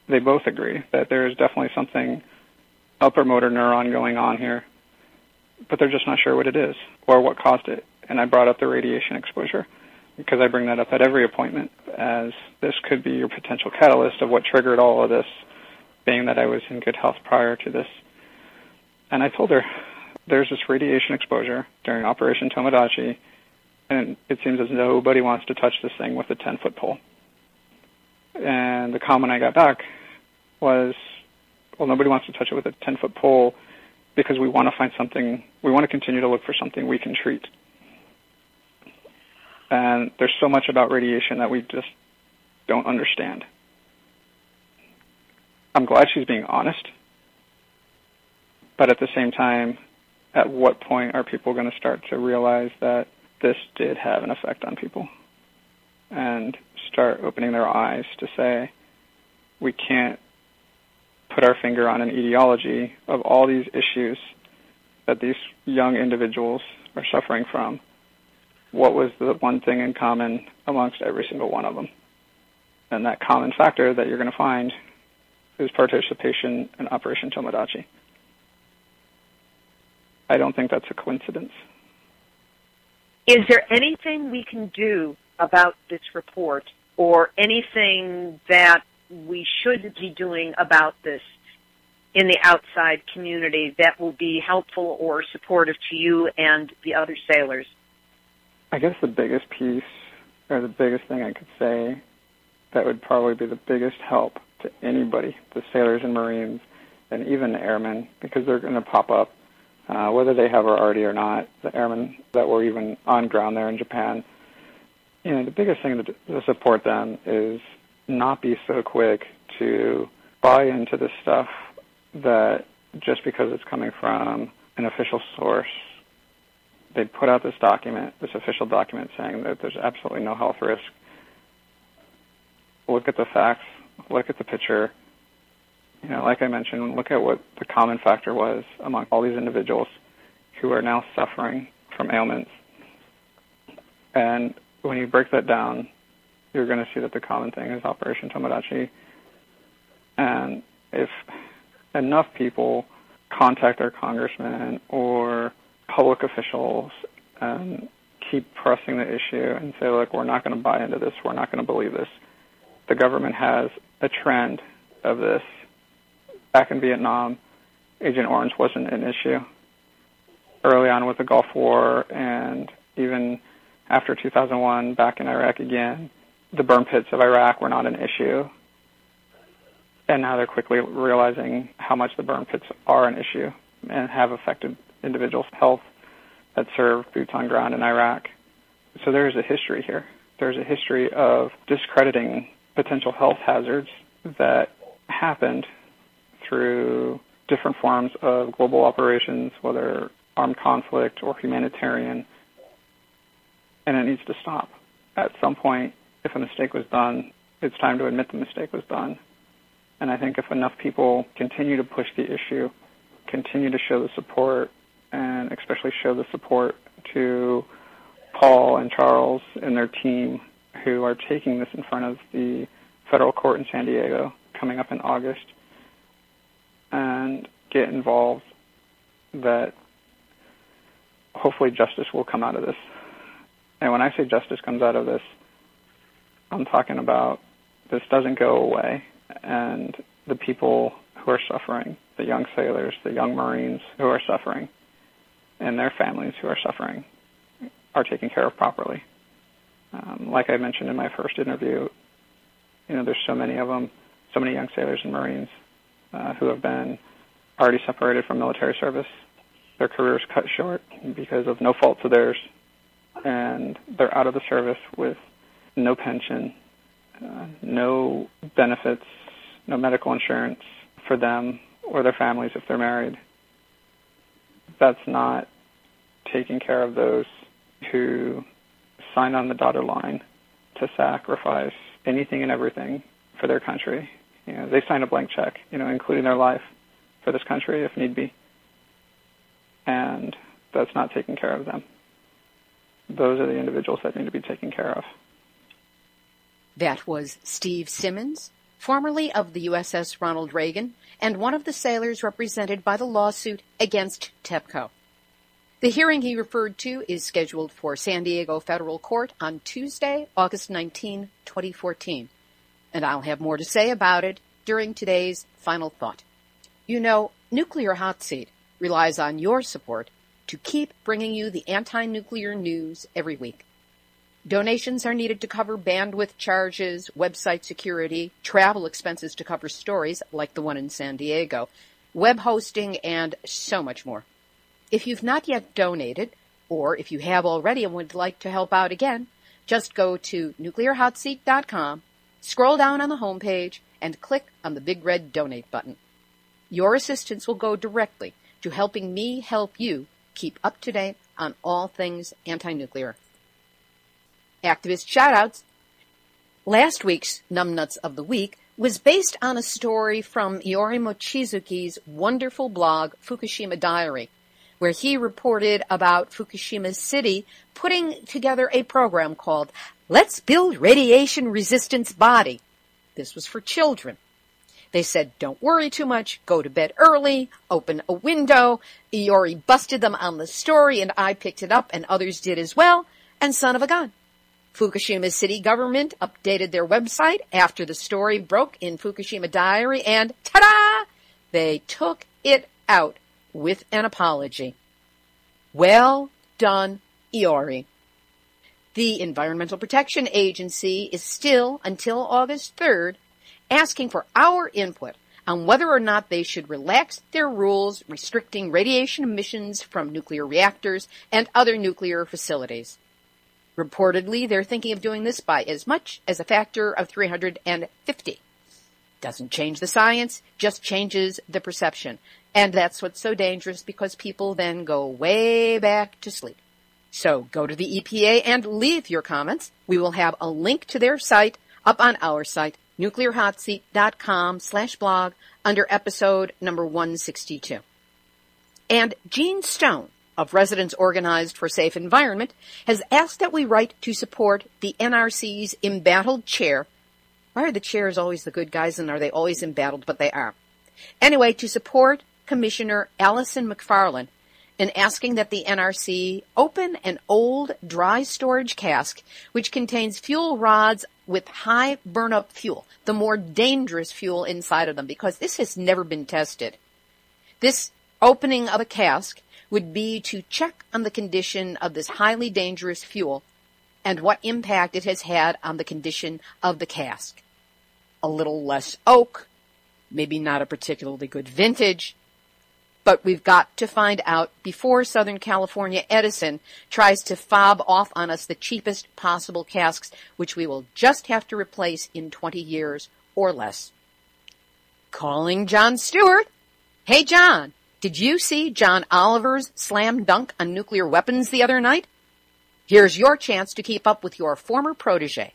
they both agree that there is definitely something upper motor neuron going on here, but they're just not sure what it is or what caused it. And I brought up the radiation exposure because I bring that up at every appointment, as this could be your potential catalyst of what triggered all of this, being that I was in good health prior to this. And I told her, there's this radiation exposure during Operation Tomodachi, and it seems as nobody wants to touch this thing with a 10-foot pole. And the comment I got back was, well, nobody wants to touch it with a 10-foot pole because we want to find something, we want to continue to look for something we can treat. And there's so much about radiation that we just don't understand. I'm glad she's being honest, but at the same time, at what point are people going to start to realize that this did have an effect on people and start opening their eyes to say, we can't put our finger on an etiology of all these issues that these young individuals are suffering from what was the one thing in common amongst every single one of them. And that common factor that you're going to find is participation in Operation Tomodachi. I don't think that's a coincidence. Is there anything we can do about this report, or anything that we should be doing about this in the outside community that will be helpful or supportive to you and the other sailors? I guess the biggest piece, or the biggest thing I could say that would probably be the biggest help to anybody, the sailors and Marines, and even the airmen, because they're going to pop up, whether they have already or not, the airmen that were even on ground there in Japan. You know, the biggest thing to support them is not be so quick to buy into this stuff that just because it's coming from an official source, they put out this document, this official document saying that there's absolutely no health risk. Look at the facts, look at the picture. You know, like I mentioned, look at what the common factor was among all these individuals who are now suffering from ailments. And when you break that down, you're going to see that the common thing is Operation Tomodachi. And if enough people contact their congressmen or public officials and keep pressing the issue and say, look, we're not going to buy into this, we're not going to believe this. The government has a trend of this. Back in Vietnam, Agent Orange wasn't an issue. Early on with the Gulf War, and even after 2001, back in Iraq again, the burn pits of Iraq were not an issue. And now they're quickly realizing how much the burn pits are an issue and have affected individuals' health that serve boots on ground in Iraq. So there's a history here. There's a history of discrediting potential health hazards that happened through different forms of global operations, whether armed conflict or humanitarian, and it needs to stop. At some point, if a mistake was done, it's time to admit the mistake was done. And I think if enough people continue to push the issue, continue to show the support, and especially show the support to Paul and Charles and their team who are taking this in front of the federal court in San Diego coming up in August, and get involved, that hopefully justice will come out of this. And when I say justice comes out of this, I'm talking about this doesn't go away, and the people who are suffering, the young sailors, the young Marines who are suffering, and their families who are suffering, are taken care of properly. Like I mentioned in my first interview, you know, there's so many of them, so many young sailors and Marines who have been already separated from military service, their careers cut short because of no fault of theirs, and they're out of the service with no pension, no benefits, no medical insurance for them or their families if they're married. That's not taking care of those who sign on the dotted line to sacrifice anything and everything for their country. You know, they sign a blank check, you know, including their life for this country if need be. And that's not taking care of them. Those are the individuals that need to be taken care of. That was Steve Simmons, formerly of the USS Ronald Reagan, and one of the sailors represented by the lawsuit against TEPCO. The hearing he referred to is scheduled for San Diego Federal Court on Tuesday, August 19, 2014. And I'll have more to say about it during today's final thought. You know, Nuclear Hot Seat relies on your support to keep bringing you the anti-nuclear news every week. Donations are needed to cover bandwidth charges, website security, travel expenses to cover stories like the one in San Diego, web hosting, and so much more. If you've not yet donated, or if you have already and would like to help out again, just go to nuclearhotseat.com, scroll down on the homepage, and click on the big red donate button. Your assistance will go directly to helping me help you keep up to date on all things anti-nuclear. Activist shoutouts. Last week's Numbnuts of the Week was based on a story from Iori Mochizuki's wonderful blog, Fukushima Diary. where he reported about Fukushima City putting together a program called Let's Build Radiation Resistance Body. This was for children. They said, don't worry too much, go to bed early, open a window. Iori busted them on the story, and I picked it up, and others did as well, and son of a gun. Fukushima City government updated their website after the story broke in Fukushima Diary, and ta-da! They took it out with an apology. Well done, Iori. The Environmental Protection Agency is still, until August 3rd, asking for our input on whether or not they should relax their rules restricting radiation emissions from nuclear reactors and other nuclear facilities. Reportedly, they're thinking of doing this by as much as a factor of 350. Doesn't change the science, just changes the perception. And that's what's so dangerous, because people then go way back to sleep. So go to the EPA and leave your comments. We will have a link to their site up on our site, nuclearhotseat.com/blog, under episode number 162. And Gene Stone of Residents Organized for Safe Environment has asked that we write to support the NRC's embattled chair. Why are the chairs always the good guys, and are they always embattled? But they are. Anyway, to support Commissioner Allison McFarland in asking that the NRC open an old dry storage cask which contains fuel rods with high burn-up fuel, the more dangerous fuel inside of them, because this has never been tested. This opening of a cask would be to check on the condition of this highly dangerous fuel and what impact it has had on the condition of the cask. A little less oak, maybe not a particularly good vintage, but we've got to find out before Southern California Edison tries to fob off on us the cheapest possible casks, which we will just have to replace in 20 years or less. Calling John Stewart. Hey, John, did you see John Oliver's slam dunk on nuclear weapons the other night? Here's your chance to keep up with your former protege.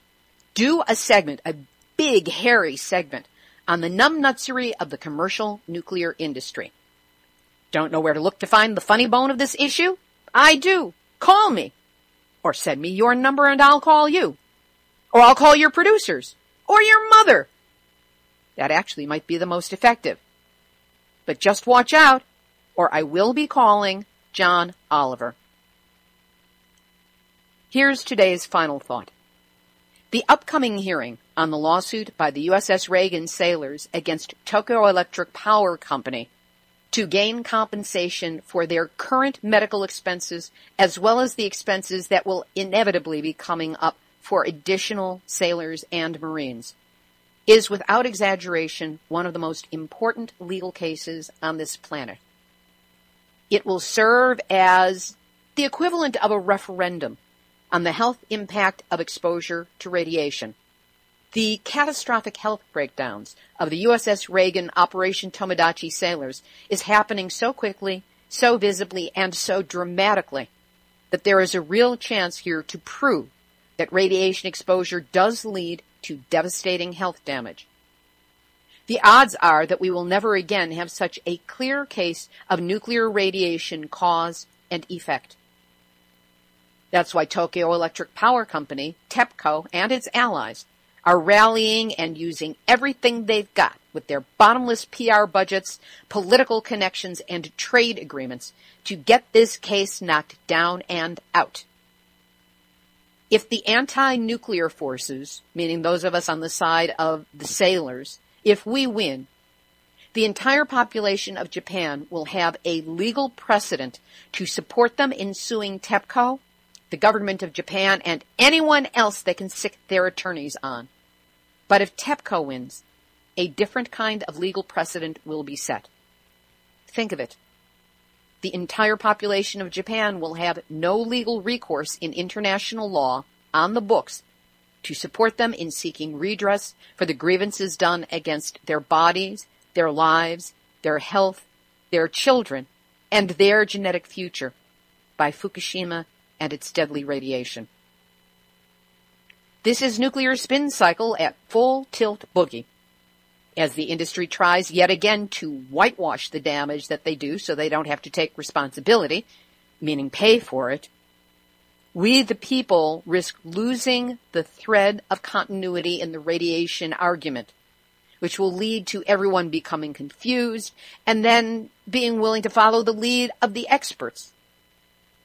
Do a segment, a big, hairy segment, on the numbnutsery of the commercial nuclear industry. Don't know where to look to find the funny bone of this issue? I do. Call me. Or send me your number and I'll call you. Or I'll call your producers. Or your mother. That actually might be the most effective. But just watch out, or I will be calling John Oliver. Here's today's final thought. The upcoming hearing on the lawsuit by the USS Reagan sailors against Tokyo Electric Power Company to gain compensation for their current medical expenses, as well as the expenses that will inevitably be coming up for additional sailors and Marines, is without exaggeration one of the most important legal cases on this planet. It will serve as the equivalent of a referendum on the health impact of exposure to radiation. The catastrophic health breakdowns of the USS Reagan Operation Tomodachi sailors is happening so quickly, so visibly, and so dramatically that there is a real chance here to prove that radiation exposure does lead to devastating health damage. The odds are that we will never again have such a clear case of nuclear radiation cause and effect. That's why Tokyo Electric Power Company, TEPCO, and its allies are rallying and using everything they've got with their bottomless PR budgets, political connections, and trade agreements to get this case knocked down and out. If the anti-nuclear forces, meaning those of us on the side of the sailors, if we win, the entire population of Japan will have a legal precedent to support them in suing TEPCO, the government of Japan, and anyone else they can sic their attorneys on. But if TEPCO wins, a different kind of legal precedent will be set. Think of it. The entire population of Japan will have no legal recourse in international law on the books to support them in seeking redress for the grievances done against their bodies, their lives, their health, their children, and their genetic future by Fukushima and its deadly radiation. This is Nuclear Spin Cycle at Full Tilt Boogie. as the industry tries yet again to whitewash the damage that they do so they don't have to take responsibility, meaning pay for it, we the people risk losing the thread of continuity in the radiation argument, which will lead to everyone becoming confused and then being willing to follow the lead of the experts.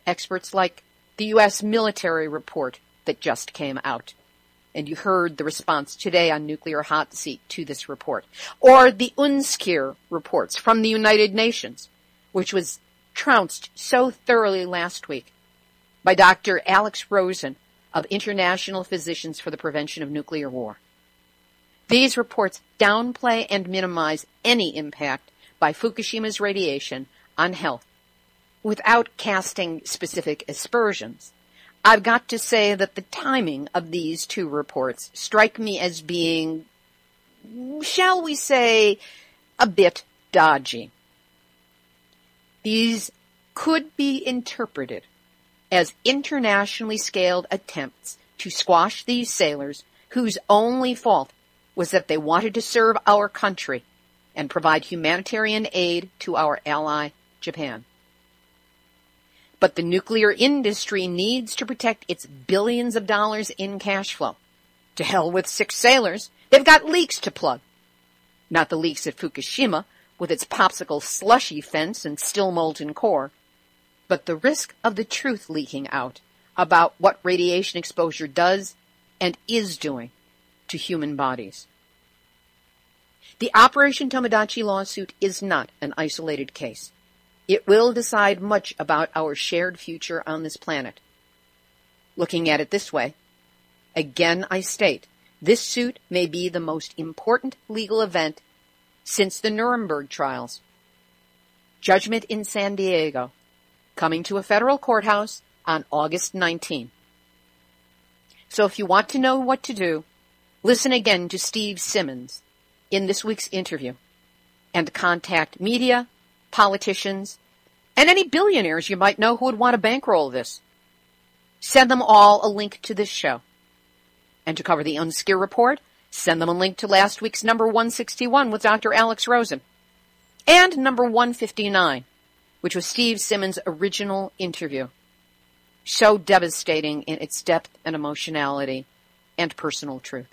Experts like the U.S. military report that just came out. And you heard the response today on Nuclear Hot Seat to this report. Or the UNSCIR reports from the United Nations, which was trounced so thoroughly last week by Dr. Alex Rosen of International Physicians for the Prevention of Nuclear War. These reports downplay and minimize any impact by Fukushima's radiation on health without casting specific aspersions. I've got to say that the timing of these two reports strike me as being, shall we say, a bit dodgy. These could be interpreted as internationally scaled attempts to squash these sailors whose only fault was that they wanted to serve our country and provide humanitarian aid to our ally, Japan. But the nuclear industry needs to protect its billions of dollars in cash flow. To hell with 6 sailors. They've got leaks to plug. Not the leaks at Fukushima, with its popsicle slushy fence and still molten core, but the risk of the truth leaking out about what radiation exposure does and is doing to human bodies. The Operation Tomodachi lawsuit is not an isolated case. It will decide much about our shared future on this planet. Looking at it this way, again I state, this suit may be the most important legal event since the Nuremberg trials. Judgment in San Diego, coming to a federal courthouse on August 19. So if you want to know what to do, listen again to Steve Simmons in this week's interview and contact media, politicians, and any billionaires you might know who would want to bankroll this. Send them all a link to this show. And to cover the UNSCIR report, send them a link to last week's number 161 with Dr. Alex Rosen, and number 159, which was Steve Simmons' original interview. So devastating in its depth and emotionality and personal truth.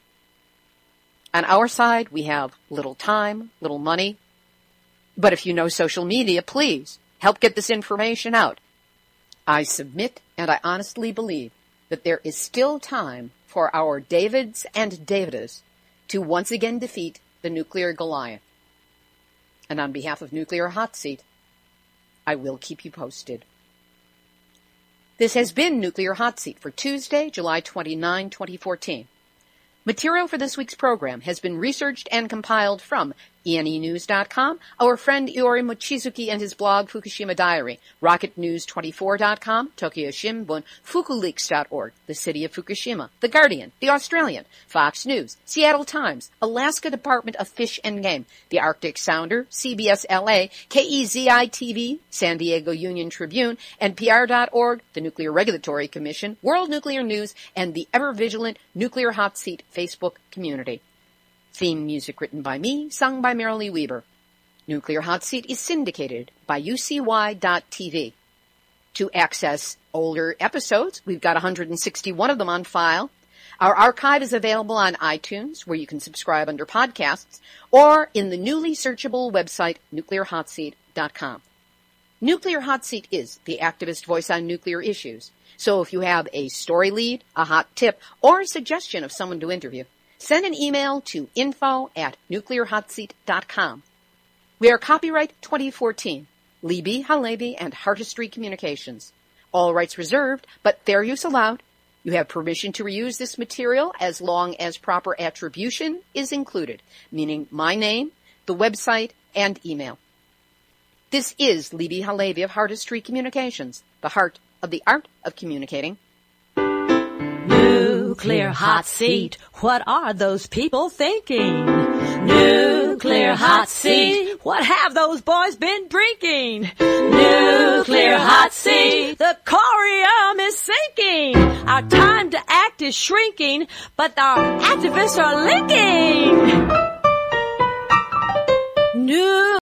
On our side, we have little time, little money. But if you know social media, please help get this information out. I submit and I honestly believe that there is still time for our Davids and Davidas to once again defeat the nuclear Goliath. And on behalf of Nuclear Hot Seat, I will keep you posted. This has been Nuclear Hot Seat for Tuesday, July 29, 2014. Material for this week's program has been researched and compiled from ENEnews.com, our friend Iori Mochizuki and his blog Fukushima Diary, RocketNews24.com, Tokyo Shimbun, FukuLeaks.org, the City of Fukushima, The Guardian, The Australian, Fox News, Seattle Times, Alaska Department of Fish and Game, The Arctic Sounder, CBS LA, KEZI-TV, San Diego Union Tribune, NPR.org, the Nuclear Regulatory Commission, World Nuclear News, and the ever-vigilant Nuclear Hot Seat Facebook community. Theme music written by me, sung by Marilee Weber. Nuclear Hot Seat is syndicated by UCY.TV. To access older episodes, we've got 161 of them on file. Our archive is available on iTunes, where you can subscribe under podcasts, or in the newly searchable website, nuclearhotseat.com. Nuclear Hot Seat is the activist voice on nuclear issues. So if you have a story lead, a hot tip, or a suggestion of someone to interview, send an email to info@nuclearhotseat.com. We are copyright 2014, Libbe, HaLevy, and Artistry Communications. All rights reserved, but fair use allowed. You have permission to reuse this material as long as proper attribution is included, meaning my name, the website, and email. This is Libbe HaLevy of Artistry Communications, the heart of the art of communicating. Nuclear Hot Seat, what are those people thinking? Nuclear Hot Seat, what have those boys been drinking? Nuclear Hot Seat, the corium is sinking. Our time to act is shrinking, but our activists are linking. New